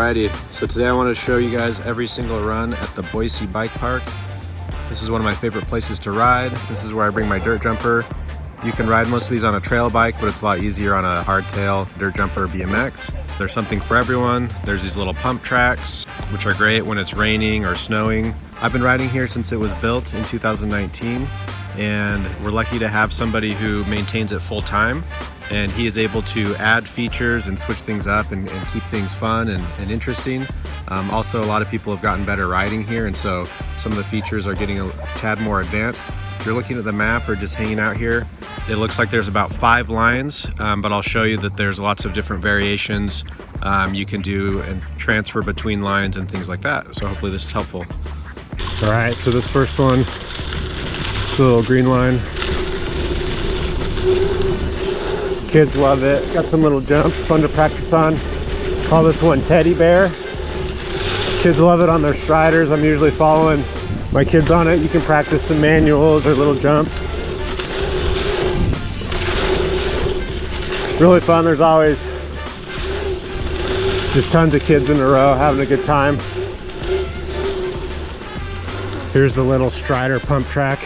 Alrighty, so today I want to show you guys every single run at the Boise Bike Park. This is one of my favorite places to ride. This is where I bring my dirt jumper. You can ride most of these on a trail bike, but it's a lot easier on a hardtail, dirt jumper, or BMX. There's something for everyone. There's these little pump tracks, which are great when it's raining or snowing. I've been riding here since it was built in 2019, and we're lucky to have somebody who maintains it full time. And he is able to add features and switch things up and keep things fun and interesting. Also, a lot of people have gotten better riding here, and so some of the features are getting a tad more advanced. If you're looking at the map or just hanging out here, it looks like there's about 5 lines, but I'll show you that there's lots of different variations you can do and transfer between lines and things like that. So hopefully this is helpful. All right, so this first one, this little green line. Kids love it. Got some little jumps, fun to practice on. Call this one Teddy Bear. Kids love it on their striders. I'm usually following my kids on it. You can practice some manuals or little jumps. Really fun. There's always just tons of kids in a row having a good time. Here's the little strider pump track.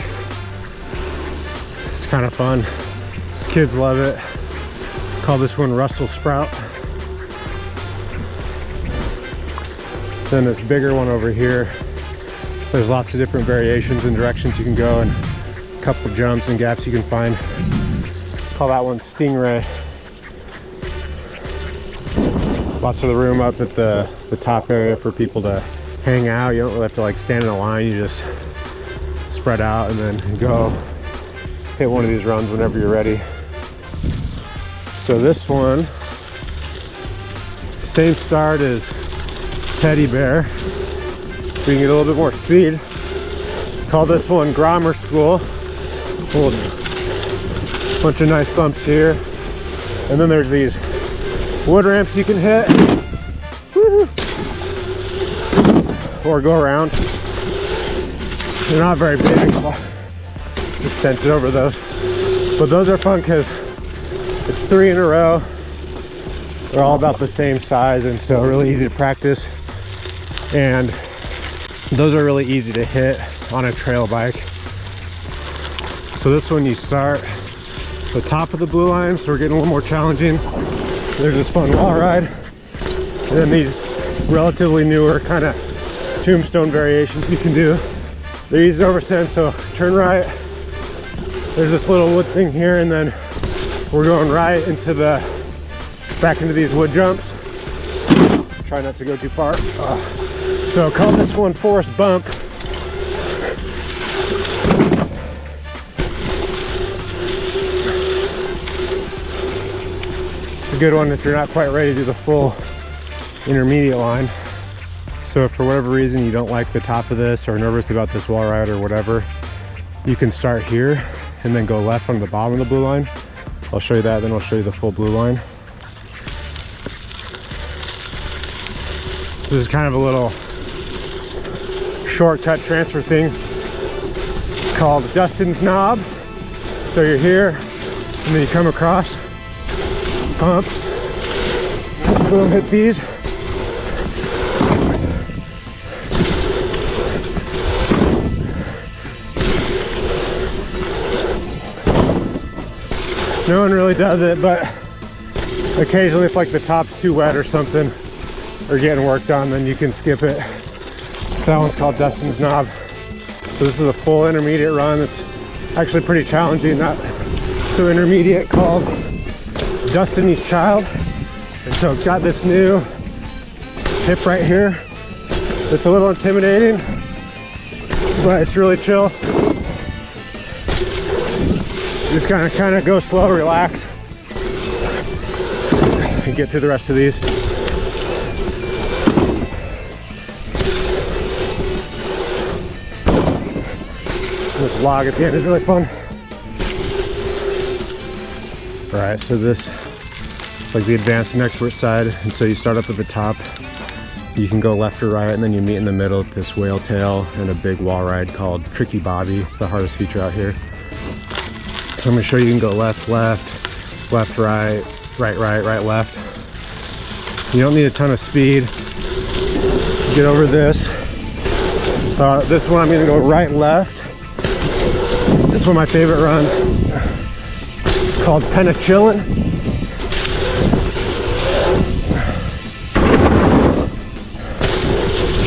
It's kind of fun. Kids love it. Call this one Russell Sprout. Then this bigger one over here, there's lots of different variations and directions you can go, and a couple jumps and gaps you can find. Call that one Stingray. Lots of the room up at the top area for people to hang out. You don't really have to like stand in a line, you just spread out and then go hit one of these runs whenever you're ready. So this one, same start as Teddy Bear. We can get a little bit more speed. Call this one Grommer School. Bunch of nice bumps here. And then there's these wood ramps you can hit. Woo-hoo. Or go around. They're not very big, so just sent it over those. But those are fun because it's 3 in a row. They're all about the same size, and so really easy to practice. And those are really easy to hit on a trail bike. So this one, you start the top of the blue line, so we're getting a little more challenging. There's this fun wall ride, and then these relatively newer kind of tombstone variations you can do. They're easy to oversend, so turn right. There's this little wood thing here, and then we're going right into back into these wood jumps. Try not to go too far. So call this one Forrest Bump. It's a good one if you're not quite ready to do the full intermediate line. So if for whatever reason you don't like the top of this or nervous about this wall ride or whatever, you can start here and then go left on the bottom of the blue line. I'll show you that, then I'll show you the full blue line. So this is kind of a little shortcut transfer thing called Dustin's knob. So you're here, and then you come across, pumps, boom, hit these. No one really does it, but occasionally if like the top's too wet or something, or getting work done, then you can skip it. So that one's called Dustin's knob. So this is a full intermediate run. It's actually pretty challenging, not so intermediate, called Dustiny's Child. And so it's got this new hip right here. It's a little intimidating, but it's really chill. Just kind of go slow, relax, and get through the rest of these. This log at the end is really fun. All right, so this is like the advanced and expert side, and so you start up at the top. You can go left or right, and then you meet in the middle at this whale tail and a big wall ride called Tricky Bobby. It's the hardest feature out here. So I'm gonna show you, you can go left, left, left, right, right, right, right, left. You don't need a ton of speed. Get over this. So this one I'm gonna go right, left. It's one of my favorite runs, called Penichillin.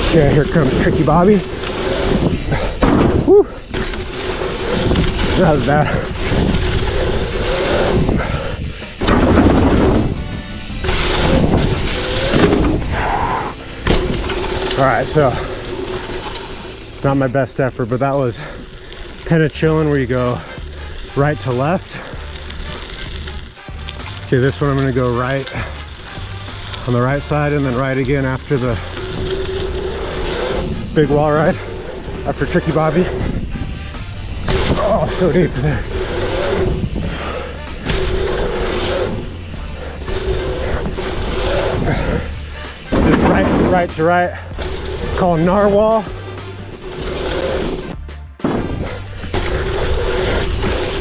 Okay, here comes Tricky Bobby. Woo. That was bad. All right, so not my best effort, but that was Penichillin, where you go right to left. Okay, this one I'm gonna go right on the right side and then right again after the big wall ride, after Tricky Bobby. Oh, so deep there. Just right to right, called Gnar-wall.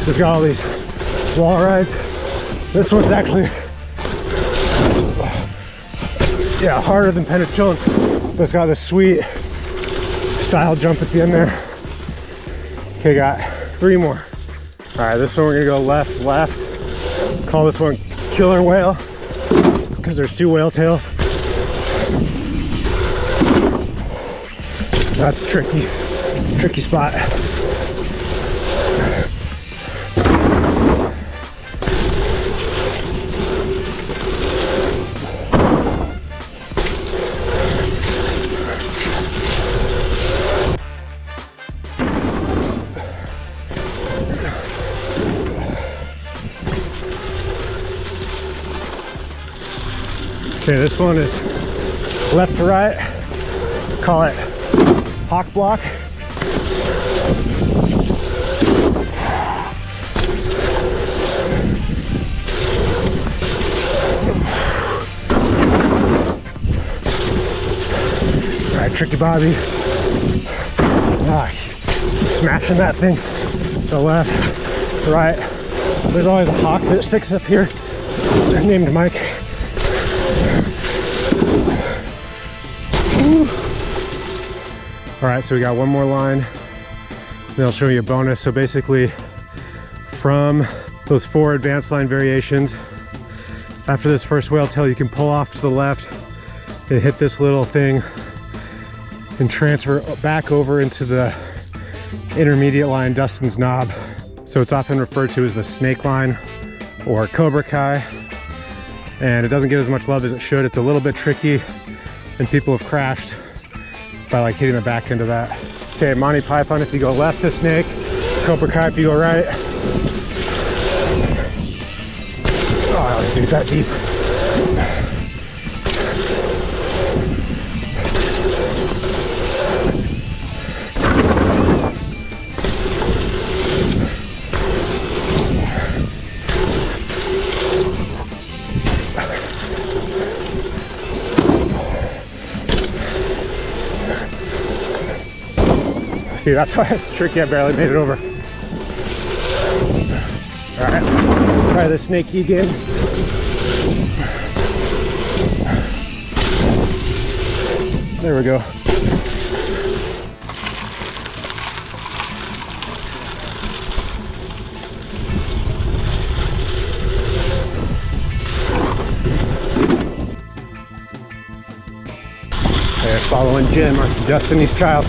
Just got all these wall rides. This one's actually, yeah, harder than Penichillin, but it's got this sweet style jump at the end there. Okay, got 3 more. All right, this one we're gonna go left. Call this one Killer Whale, because there's 2 whale tails. That's a tricky spot. Okay, this one is left to right. Call it Hawk Block. All right, Tricky Bobby. Smashing that thing. So left, right. There's always a hawk that sticks up here, named Mike. All right, so we got 1 more line, then I'll show you a bonus. So basically, from those 4 advanced line variations, after this first whale tail, you can pull off to the left and hit this little thing and transfer back over into the intermediate line, Dustin's knob. So it's often referred to as the snake line or Cobra Kai, and it doesn't get as much love as it should. It's a little bit tricky, and people have crashed by like hitting the back end of that. Okay, Monty Python if you go left to snake, Cobra Kai if you go right. Oh, let's do that deep. See, that's why it's tricky. I barely made it over. All right, try the snake again. There we go. They're following Jim, Dustiny's child.